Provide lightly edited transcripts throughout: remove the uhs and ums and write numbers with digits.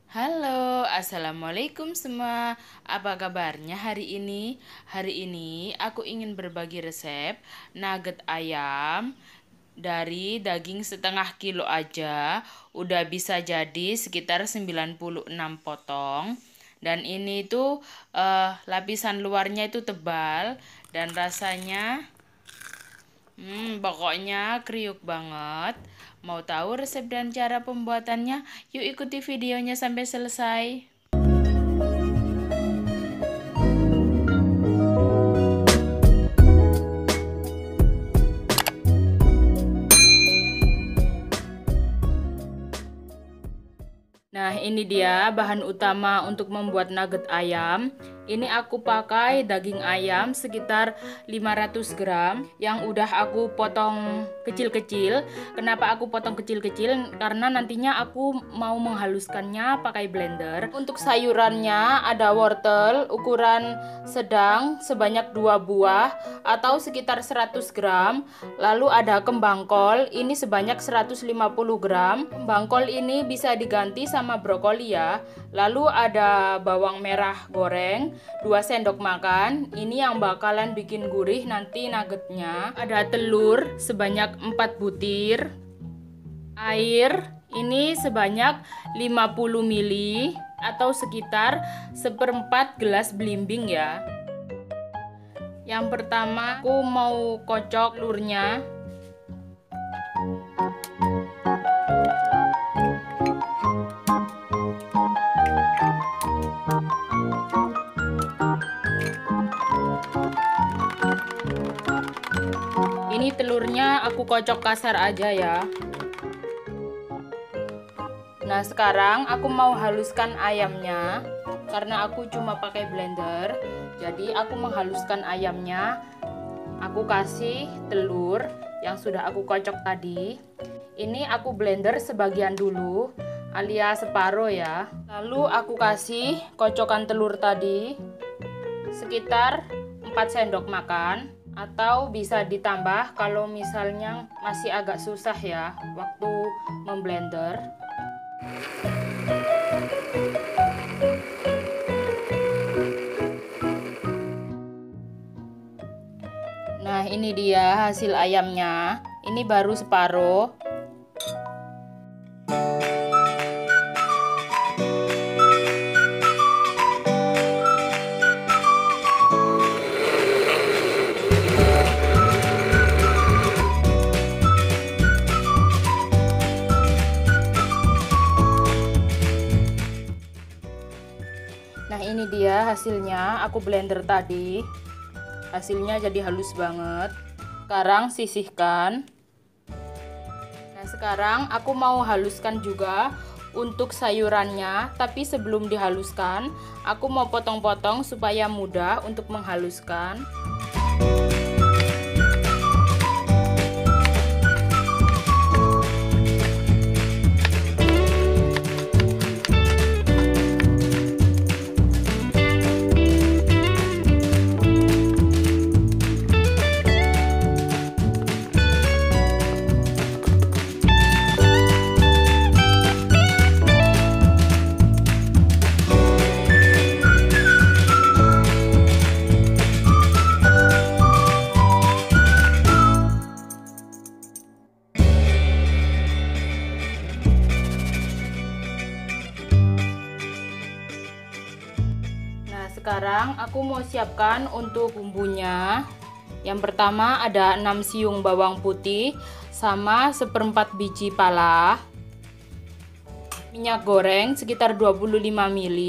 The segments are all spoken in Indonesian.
Halo, assalamualaikum semua. Apa kabarnya hari ini? Hari ini aku ingin berbagi resep nugget ayam dari daging setengah kilo aja. Udah bisa jadi sekitar 96 potong. Dan ini tuh lapisan luarnya itu tebal dan rasanya pokoknya kriuk banget. Mau tahu resep dan cara pembuatannya? Yuk ikuti videonya sampai selesai. Nah, ini dia bahan utama untuk membuat nugget ayam. Ini aku pakai daging ayam sekitar 500 gram yang udah aku potong kecil-kecil. Kenapa aku potong kecil-kecil? Karena nantinya aku mau menghaluskannya pakai blender. Untuk sayurannya ada wortel ukuran sedang sebanyak 2 buah atau sekitar 100 gram. Lalu ada kembang kol, ini sebanyak 150 gram. Kembang kol ini bisa diganti sama brokoli ya. Lalu ada bawang merah goreng 2 sendok makan. Ini yang bakalan bikin gurih nanti nuggetnya. Ada telur sebanyak 4 butir. Air ini sebanyak 50 ml atau sekitar seperempat gelas belimbing ya. Yang pertama aku mau kocok telurnya. Ini telurnya aku kocok kasar aja ya. Nah, sekarang aku mau haluskan ayamnya. Karena aku cuma pakai blender, jadi aku menghaluskan ayamnya. Aku kasih telur yang sudah aku kocok tadi. Ini aku blender sebagian dulu, alias separuh ya. Lalu aku kasih kocokan telur tadi sekitar 4 sendok makan. Atau bisa ditambah kalau misalnya masih agak susah ya waktu memblender. Nah, ini dia hasil ayamnya. Ini baru separuh. Nah, ini dia hasilnya. Aku blender tadi. Hasilnya jadi halus banget. Sekarang sisihkan. Nah, sekarang aku mau haluskan juga untuk sayurannya. Tapi sebelum dihaluskan, aku mau potong-potong supaya mudah untuk menghaluskan. Sekarang aku mau siapkan untuk bumbunya. Yang pertama ada 6 siung bawang putih sama seperempat biji pala. Minyak goreng sekitar 25 ml.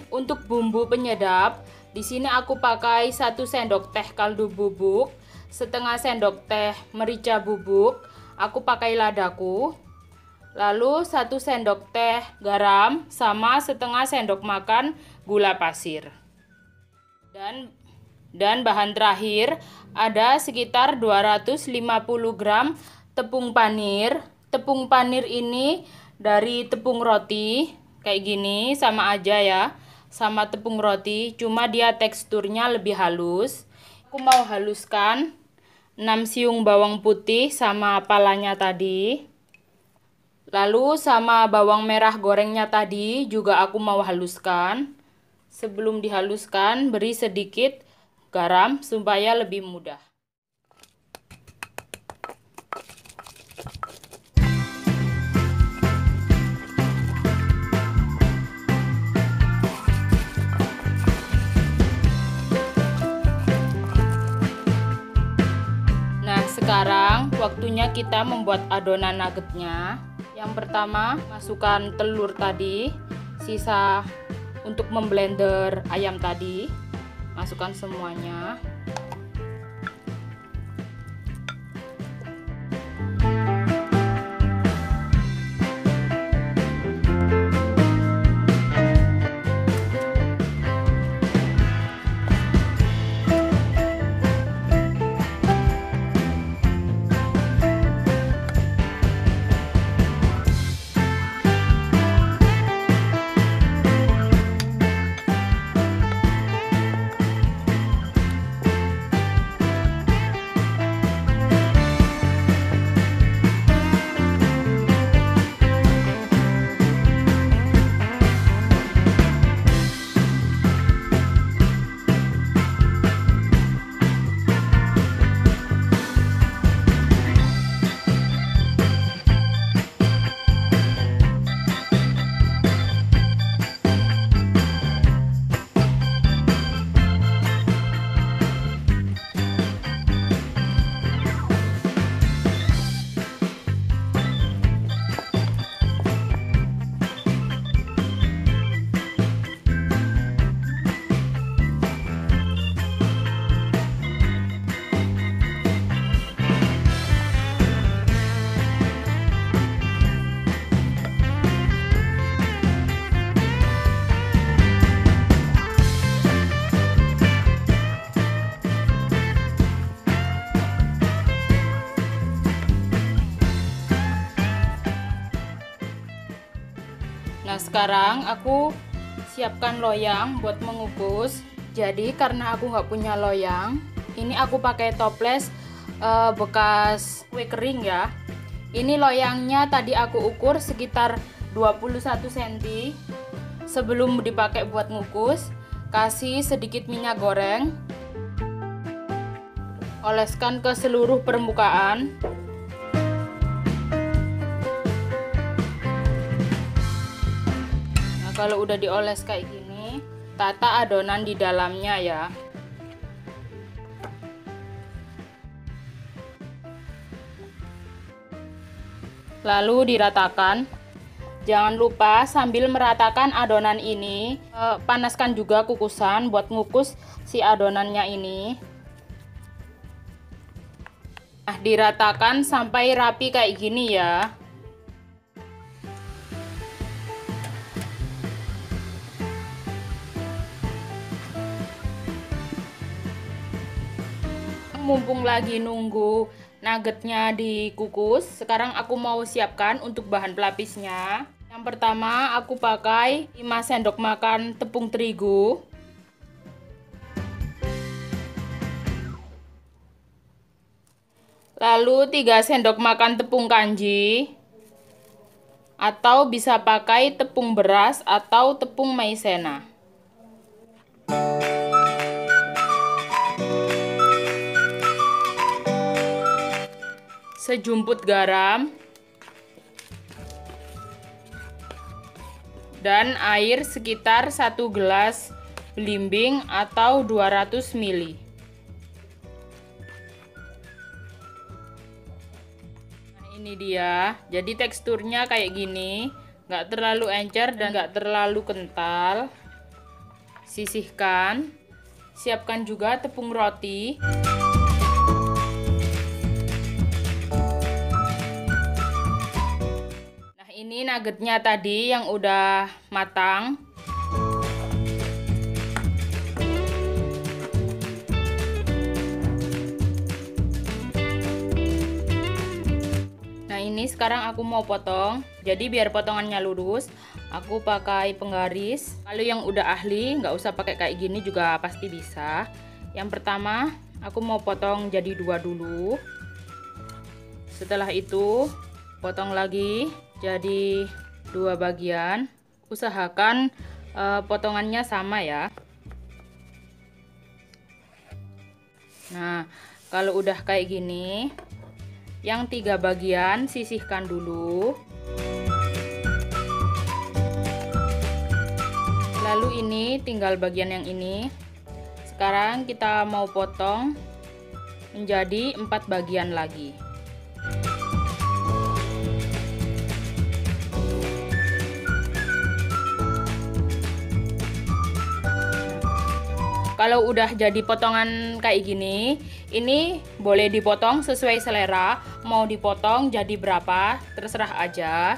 Untuk bumbu penyedap, di sini aku pakai 1 sendok teh kaldu bubuk, setengah sendok teh merica bubuk. Aku pakai ladaku. Lalu 1 sendok teh garam sama setengah sendok makan gula pasir. Dan bahan terakhir ada sekitar 250 gram tepung panir. Tepung panir ini dari tepung roti kayak gini, sama aja ya sama tepung roti, cuma dia teksturnya lebih halus. Aku mau haluskan 6 siung bawang putih sama palanya tadi. Lalu sama bawang merah gorengnya tadi juga aku mau haluskan. Sebelum dihaluskan, beri sedikit garam supaya lebih mudah. Nah, sekarang waktunya kita membuat adonan nuggetnya. Yang pertama, masukkan telur tadi, sisa untuk memblender ayam tadi, masukkan semuanya. Nah, sekarang aku siapkan loyang buat mengukus. Jadi karena aku nggak punya loyang, ini aku pakai toples bekas kue kering ya. Ini loyangnya tadi aku ukur sekitar 21 cm. Sebelum dipakai buat ngukus, kasih sedikit minyak goreng. Oleskan ke seluruh permukaan. Kalau udah dioles kayak gini, tata adonan di dalamnya ya. Lalu diratakan. Jangan lupa sambil meratakan adonan ini, panaskan juga kukusan buat ngukus si adonannya ini. Nah, diratakan sampai rapi kayak gini ya. Mumpung lagi nunggu nuggetnya dikukus, sekarang aku mau siapkan untuk bahan pelapisnya. Yang pertama aku pakai 5 sendok makan tepung terigu, lalu 3 sendok makan tepung kanji, atau bisa pakai tepung beras atau tepung maizena. Sejumput garam dan air sekitar 1 gelas belimbing atau 200 ml. Nah, ini dia. Jadi teksturnya kayak gini, nggak terlalu encer dan nggak terlalu kental. Sisihkan. Siapkan juga tepung roti. Ini nuggetnya tadi yang udah matang. Nah, ini sekarang aku mau potong. Jadi biar potongannya lurus, aku pakai penggaris. Kalau yang udah ahli, nggak usah pakai kayak gini juga pasti bisa. Yang pertama, aku mau potong jadi 2 dulu. Setelah itu, potong lagi jadi 2 bagian. Usahakan potongannya sama ya. Nah, kalau udah kayak gini, yang 3 bagian sisihkan dulu. Lalu ini tinggal bagian yang ini. Sekarang kita mau potong menjadi 4 bagian lagi. Kalau udah jadi potongan kayak gini, ini boleh dipotong sesuai selera. Mau dipotong jadi berapa, terserah aja.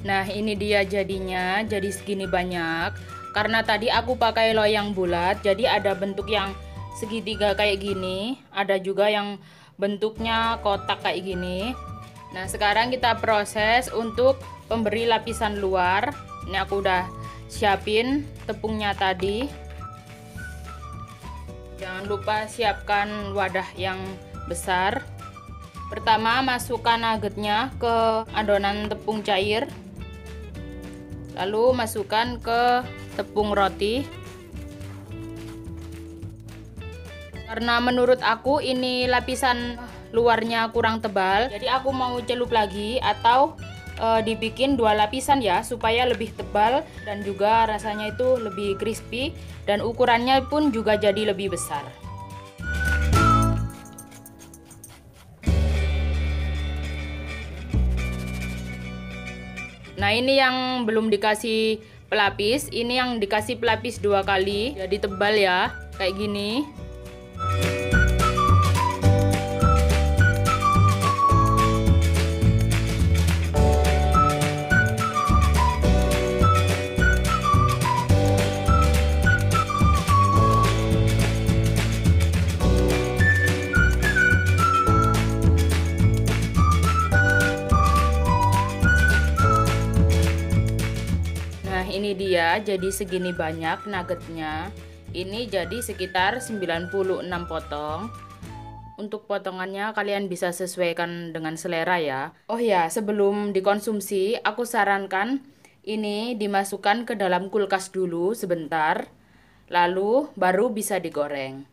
Nah, ini dia jadinya, jadi segini banyak. Karena tadi aku pakai loyang bulat, jadi ada bentuk yang segitiga kayak gini, ada juga yang bentuknya kotak kayak gini. Nah, sekarang kita proses untuk pemberi lapisan luar. Ini aku udah siapin tepungnya tadi. Jangan lupa siapkan wadah yang besar. Pertama, masukkan nuggetnya ke adonan tepung cair. Lalu masukkan ke tepung roti. Karena menurut aku ini lapisan luarnya kurang tebal, jadi aku mau celup lagi atau dibikin 2 lapisan ya, supaya lebih tebal dan juga rasanya itu lebih crispy dan ukurannya pun juga jadi lebih besar. Nah, ini yang belum dikasih pelapis, ini yang dikasih pelapis 2 kali, jadi tebal ya, kayak gini. Ini dia jadi segini banyak nuggetnya. Ini jadi sekitar 96 potong. Untuk potongannya kalian bisa sesuaikan dengan selera ya. Oh ya, sebelum dikonsumsi aku sarankan ini dimasukkan ke dalam kulkas dulu sebentar, lalu baru bisa digoreng.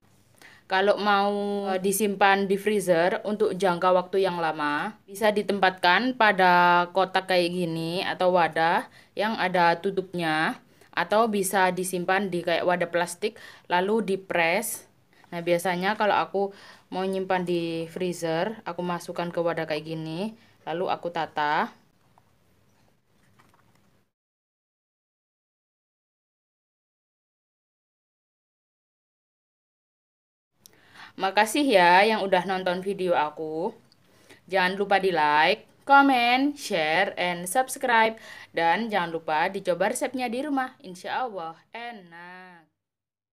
Kalau mau disimpan di freezer untuk jangka waktu yang lama, bisa ditempatkan pada kotak kayak gini atau wadah yang ada tutupnya, atau bisa disimpan di kayak wadah plastik lalu dipres. Nah, biasanya kalau aku mau nyimpan di freezer, aku masukkan ke wadah kayak gini, lalu aku tata. Makasih ya yang udah nonton video aku. Jangan lupa di like, comment, share, and subscribe. Dan jangan lupa dicoba resepnya di rumah. Insya Allah enak.